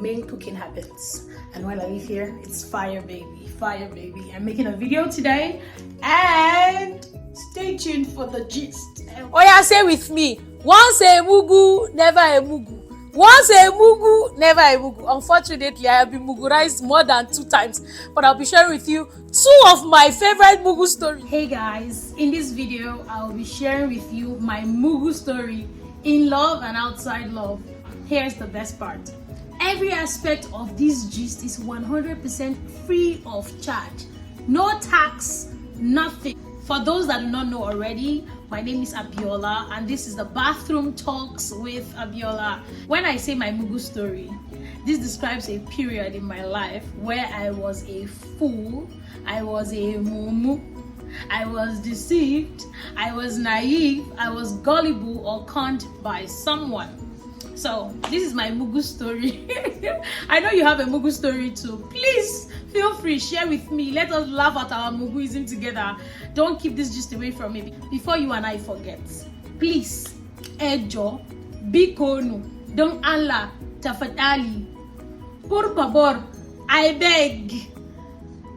mundane cooking habits. And while I live here, it's fire baby, fire baby. I'm making a video today and stay tuned for the gist. Oh yeah, say with me. Once a mugu, never a mugu. Once a mugu, never a mugu. Unfortunately, I have been mugurized more than 2 times, but I'll be sharing with you 2 of my favorite mugu stories. Hey guys, in this video, I'll be sharing with you my mugu story in love and outside love. Here's the best part. Every aspect of this gist is 100% free of charge. No tax, nothing. For those that do not know already, my name is Abiola and this is the Bathroom Talks with Abiola. When I say my mugu story, this describes a period in my life where I was a fool, I was a mumu, I was deceived, I was naive, I was gullible or conned by someone. So this is my mugu story. I know you have a mugu story too. Please feel free, share with me. Let us laugh at our muguism together. Don't keep this just away from me. Before you and I forget, please, Ejo, Bikonu, Don Allah, Tafadali, por favor, I beg,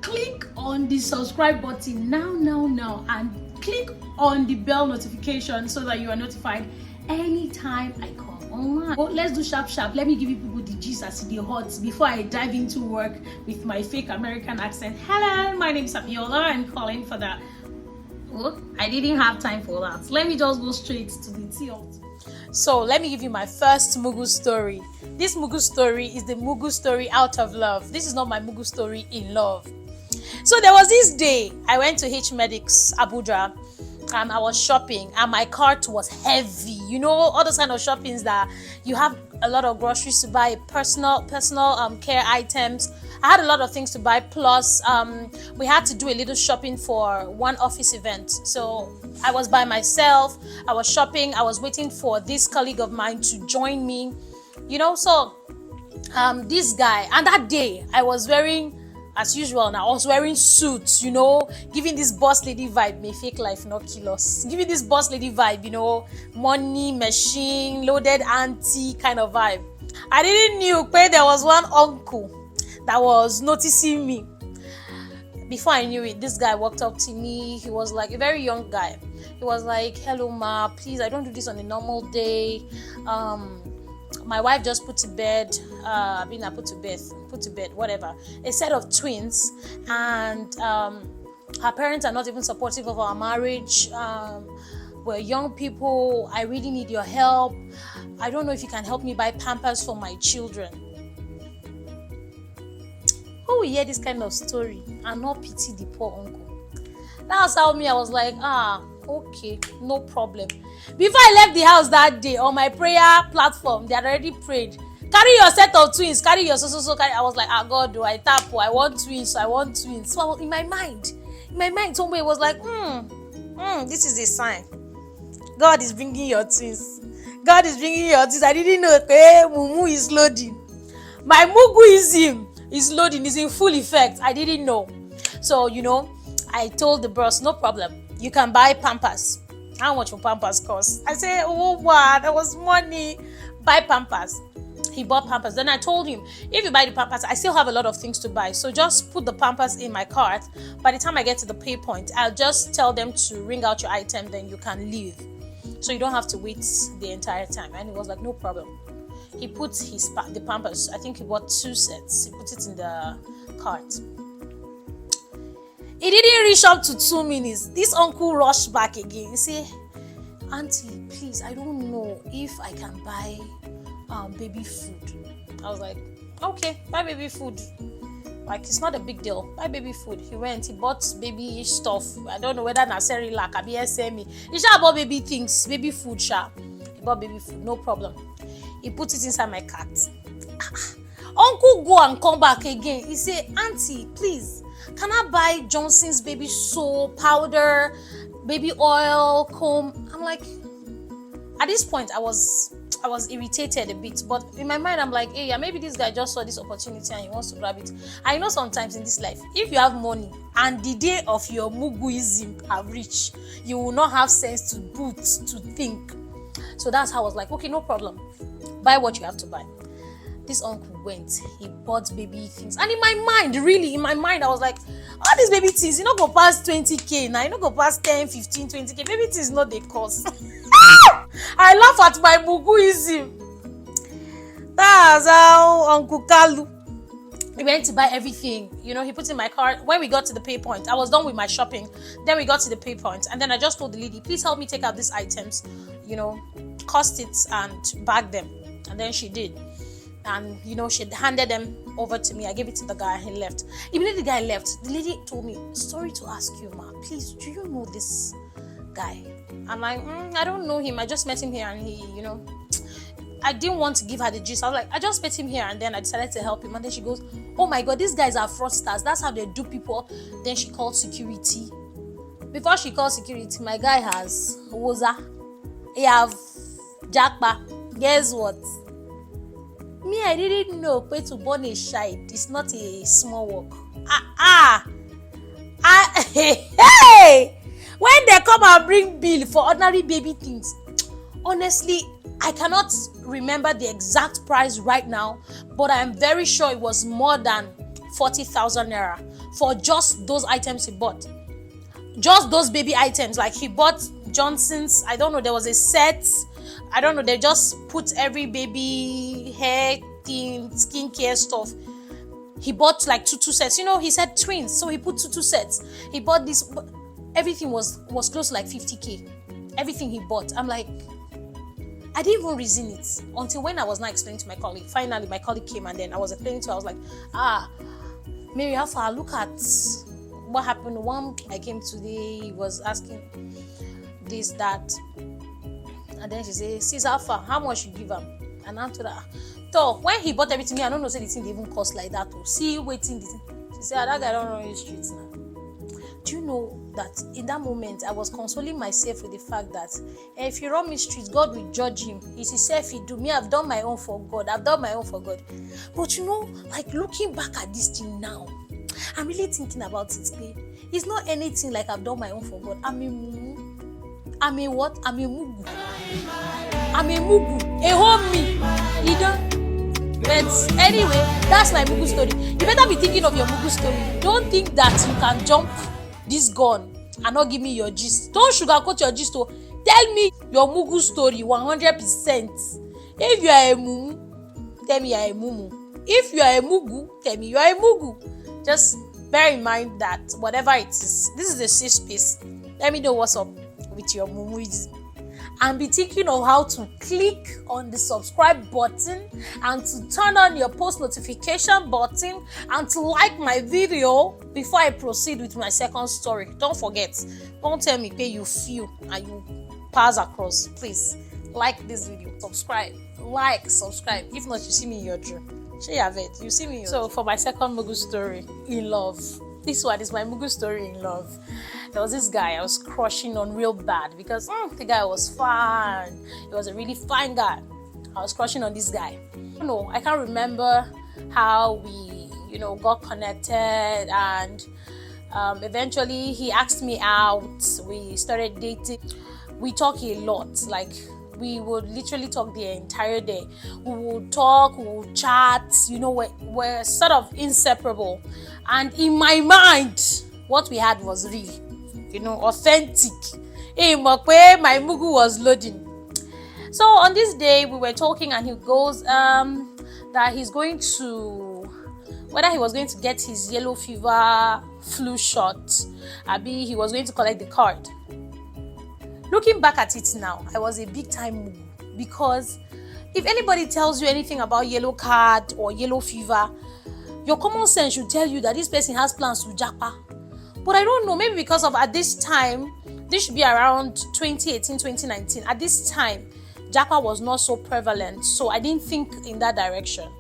click on the subscribe button now, and click on the bell notification so that you are notified anytime I come online. Oh, let's do sharp. Let me give you people the gist as the hot before I dive into work with my fake American accent. Hello, my name is Abiola. I'm calling for that. Oh, I didn't have time for that. Let me just go straight to the tea. So let me give you my first mugu story. This mugu story is the mugu story out of love. This is not my mugu story in love. So there was this day I went to H Medics Abuja. I was shopping and my cart was heavy. You know, all those kind of shoppings that you have a lot of groceries to buy, personal care items. I had a lot of things to buy, plus we had to do a little shopping for one office event. So I was by myself, I was shopping, I was waiting for this colleague of mine to join me, you know. So this guy, and that day I was wearing, as usual now, I was wearing suits, you know, giving this boss lady vibe. May fake life not kill us. Giving this boss lady vibe, you know, money, machine, loaded auntie kind of vibe. I didn't know, but there was one uncle that was noticing me. Before I knew it, this guy walked up to me. He was like a very young guy. He was like, "Hello ma, please, I don't do this on a normal day. My wife just put to bed, put to bed, whatever, a set of twins, and her parents are not even supportive of our marriage. We're young people. I really need your help. I don't know if you can help me buy Pampers for my children." Who will hear this kind of story and not pity the poor uncle? That's how I was like, okay, no problem. Before I left the house that day, on my prayer platform, they had already prayed. Carry your set of twins, carry your so carry. I was like, God, do I tap? I want twins. So in my mind, somewhere was like, this is a sign. God is bringing your twins. I didn't know, mumu is loading. My muguism is loading, is in full effect. I didn't know. So, you know, I told the boss, no problem. You can buy Pampers. How much will Pampers cost? I said, oh, wow, that was money. Buy Pampers. He bought Pampers. Then I told him, if you buy the Pampers, I still have a lot of things to buy. So just put the Pampers in my cart. By the time I get to the pay point, I'll just tell them to ring out your item, then you can leave. So you don't have to wait the entire time. And he was like, no problem. He put the Pampers, I think he bought 2 sets. He put it in the cart. It didn't reach up to 2 minutes. This uncle rushed back again. He said, "Auntie, please, I don't know if I can buy baby food." I was like, okay, buy baby food. Like, it's not a big deal. Buy baby food. He went, he bought baby stuff. I don't know whether that's Cerelac or BSME. He just bought baby things, baby food, He bought baby food, no problem. He put it inside my cart. Uncle go and come back again. He said, "Auntie, please, can I buy Johnson's baby soap, powder, baby oil, comb?" I'm like, at this point, I was irritated a bit, but in my mind, I'm like, hey, yeah, maybe this guy just saw this opportunity and he wants to grab it. I know sometimes in this life, if you have money and the day of your muguism have reached, you will not have sense to think. So that's how I was like, okay, no problem. Buy what you have to buy. This uncle went, he bought baby things. And in my mind, really, in my mind, I was like, all these baby things, you know, go past 20k now, you know, go past 10, 15, 20k. Baby things not the cost. I laugh at my muguism. That's how Uncle Kalu. We went to buy everything, you know, he put in my cart. When we got to the pay point, I was done with my shopping. Then we got to the pay point, and then I just told the lady, please help me take out these items, you know, cost it and bag them. And then she did. And, you know, she handed them over to me. I gave it to the guy and he left. Immediately the guy left, the lady told me, sorry to ask you, ma, please, do you know this guy? I'm like, I don't know him. I just met him here and he, you know, I didn't want to give her the gist. I was like, I just met him here and then I decided to help him. And then she goes, oh my God, these guys are fraudsters. That's how they do people. Then she called security. Before she called security, my guy has Woza. He have Jackpa. Guess what? Me, I didn't know where to burn a child. It's not a small work. Hey! When they come and bring bill for ordinary baby things, honestly, I cannot remember the exact price right now, but I am very sure it was more than 40,000 naira for just those items he bought. Just those baby items. Like he bought Johnson's, I don't know, there was a set. I don't know, they just put every baby hair thing, skincare stuff. He bought like two sets. You know, he said twins, so he put two sets. He bought this. Everything was close to like 50k. Everything he bought. I'm like, I didn't even reason it until when I was now explaining to my colleague. Finally, my colleague came and then I was explaining to her. I was like, Mary, how far? Look at what happened. One I came today, he was asking this, that. And then she said, sis, how far? How much you give him? And I told her, so when he bought everything, I don't know, say the thing even cost like that. To see waiting the thing. She said, that guy don't run the streets now. Do you know that in that moment, I was consoling myself with the fact that if he run me streets, God will judge him. It's himself he do. Me, I've done my own for God. I've done my own for God. But you know, like looking back at this thing now, I'm really thinking about it. It's not anything like I've done my own for God. I'm a mumu. I'm a what? I'm a mugu. I'm a mugu. A homie. You know? But anyway, that's my mugu story. You better be thinking of your mugu story. Don't think that you can jump this gun and not give me your gist. Don't sugarcoat your gist. Tell me your mugu story 100%. If you are a mumu, tell me you are a mumu. If you are a mugu, tell me you are a mugu. Just bear in mind that whatever it is, this is a safe space. Let me know what's up with your mumu. And be thinking of how to click on the subscribe button and to turn on your post notification button and to like my video before I proceed with my second story. Don't forget. Don't tell me pay you feel and you pass across. Please like this video, subscribe, like, subscribe. If not, you see me in your dream. She have it. You see me. So for my second mugu story, in love. This one is my mugu story in love. There was this guy I was crushing on real bad because the guy was fine. He was a really fine guy. I was crushing on this guy. No, I can't remember how we, got connected, and eventually he asked me out. We started dating. We talk a lot. Like, we would literally talk the entire day. We would talk, we would chat, we're sort of inseparable. And in my mind, what we had was real, authentic. My mugu was loading. So on this day, we were talking and he goes that he's going to, whether he was going to get his yellow fever flu shot, maybe he was going to collect the card. Looking back at it now, I was a big time mugu, because if anybody tells you anything about yellow card or yellow fever, your common sense should tell you that this person has plans to japa. But I don't know, maybe because of at this time, this should be around 2018, 2019. At this time, japa was not so prevalent, so I didn't think in that direction.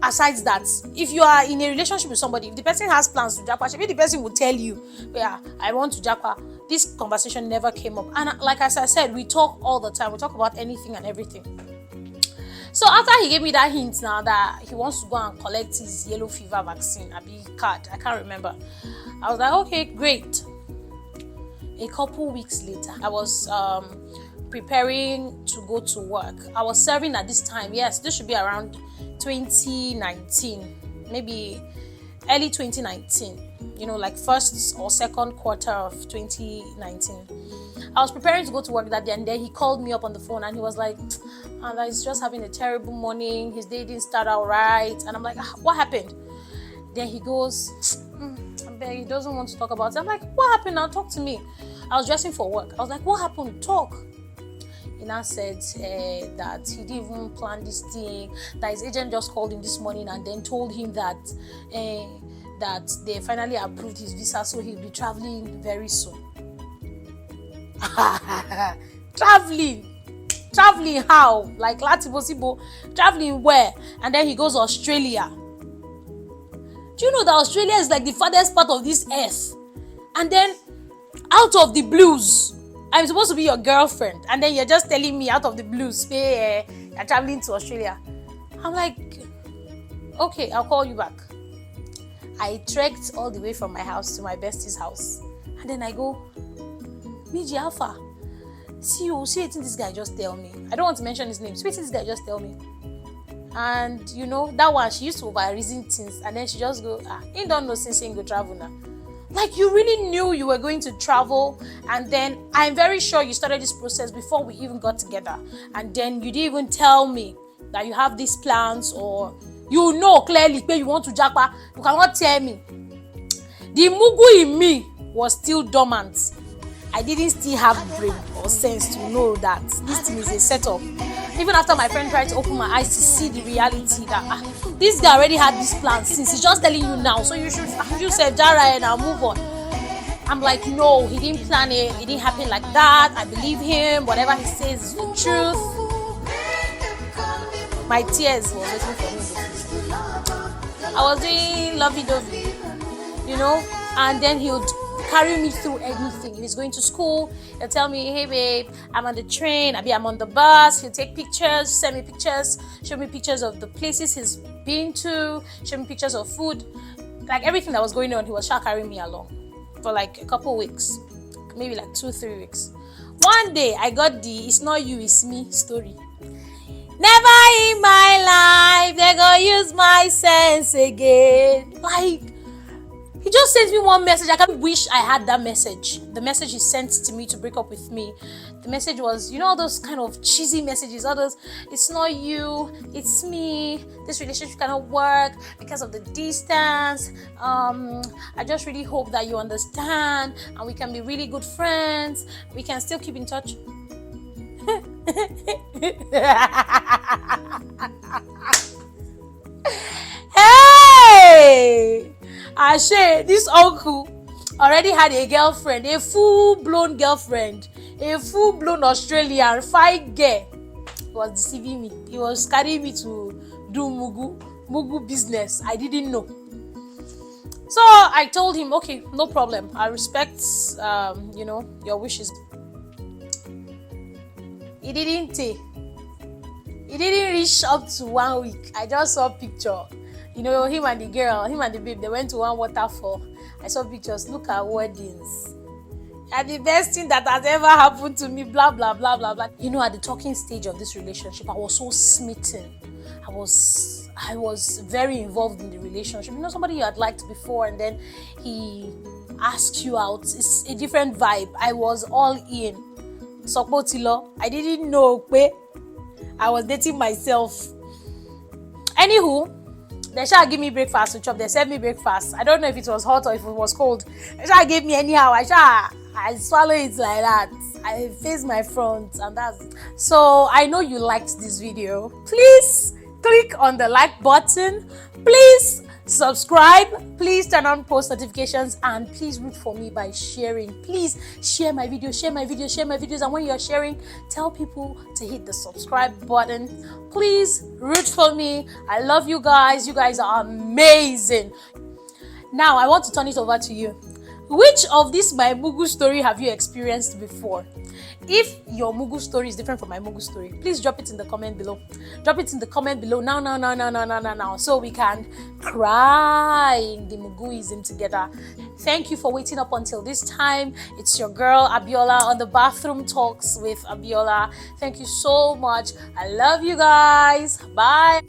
Aside that, if you are in a relationship with somebody, if the person has plans to japa, maybe the person will tell you, yeah, I want to japa. This conversation never came up. And like as I said, we talk all the time. We talk about anything and everything. So after he gave me that hint now that he wants to go and collect his yellow fever vaccine, card, I can't remember. I was like, okay, great. A couple weeks later, I was preparing to go to work. I was serving at this time. Yes, this should be around 2019, maybe early 2019, like first or second quarter of 2019. I was preparing to go to work that day, and then he called me up on the phone and he was like, he's just having a terrible morning, his day didn't start out right. And I'm like, what happened? Then he goes, he doesn't want to talk about it. I'm like, what happened now? Talk to me. I was dressing for work. I was like, what happened? Talk. He now said that he didn't even plan this thing, that his agent just called him this morning and then told him that that they finally approved his visa, so he'll be traveling very soon. Traveling how? Like Latibo, traveling where? And then he goes Australia. Do you know that Australia is like the farthest part of this earth? And then out of the blues, I'm supposed to be your girlfriend, and then you're just telling me out of the blues, you're traveling to Australia. I'm like, okay, I'll call you back. I trekked all the way from my house to my bestie's house, and then I go, Miji Alpha, see what this guy just tell me. I don't want to mention his name. See what this guy just tell me. And that one, she used to over-reason things, and then she just go, he don't know since he go travel now. Like, you really knew you were going to travel, and then I'm very sure you started this process before we even got together, and then you didn't even tell me that you have these plans, or clearly where you want to japa. You cannot tell me. The mugu in me was still dormant. I didn't still have brain or sense to know that this thing is a setup. Even after my friend tried to open my eyes to see the reality that this guy already had this plan since he's just telling you now, so you said Jara and I'll move on. I'm like, no, he didn't plan it, it didn't happen like that. I believe him, whatever he says is the truth. My tears were waiting for me. I was doing lovey-dovey, and then he would carry me through anything. If he's going to school, he'll tell me, hey babe, I'm on the train, I'm on the bus. He'll take pictures, send me pictures, show me pictures of the places he's been to, show me pictures of food. Like everything that was going on, he was carrying me along for like a couple weeks, maybe like 2-3 weeks. One day I got the "it's not you, it's me" story. Never in my life they gonna use my sense again. Like, he just sent me one message. I can't wish I had that message. The message he sent to me to break up with me. The message was, all those kind of cheesy messages, all those, it's not you, it's me, this relationship cannot work because of the distance. I just really hope that you understand and we can be really good friends. We can still keep in touch. Hey! Ashe, this uncle already had a girlfriend, a full-blown girlfriend, a full-blown Australian fine girl. He was deceiving me. He was carrying me to do mugu business. I didn't know. So I told him, okay, no problem. I respect, your wishes. He didn't reach up to 1 week. I just saw a picture. Him and the girl, him and the babe, they went to one waterfall. I saw pictures. Look at weddings. And the best thing that has ever happened to me, blah, blah, blah, blah, blah. At the talking stage of this relationship, I was so smitten. I was very involved in the relationship. Somebody you had liked before, and then he asks you out. It's a different vibe. I was all in. Sopotilo. I didn't know. I was dating myself. Anywho, they shall give me breakfast to chop. They served me breakfast. I don't know if it was hot or if it was cold. They shall give me anyhow. I swallow it like that. I face my front, and that's it. So I know you liked this video. Please click on the like button. Please subscribe. Please turn on post notifications, and please root for me by sharing. Please share my video, share my videos, and when you're sharing, tell people to hit the subscribe button. Please root for me. I love you guys. You guys are amazing. Now I want to turn it over to you. Which of this my MUGU story have you experienced before? If your MUGU story is different from my MUGU story, please drop it in the comment below. Drop it in the comment below now, so we can cry in the MUGUism together. Thank you for waiting up until this time. It's your girl Abiola on the Bathroom Talks with Abiola. Thank you so much. I love you guys. Bye.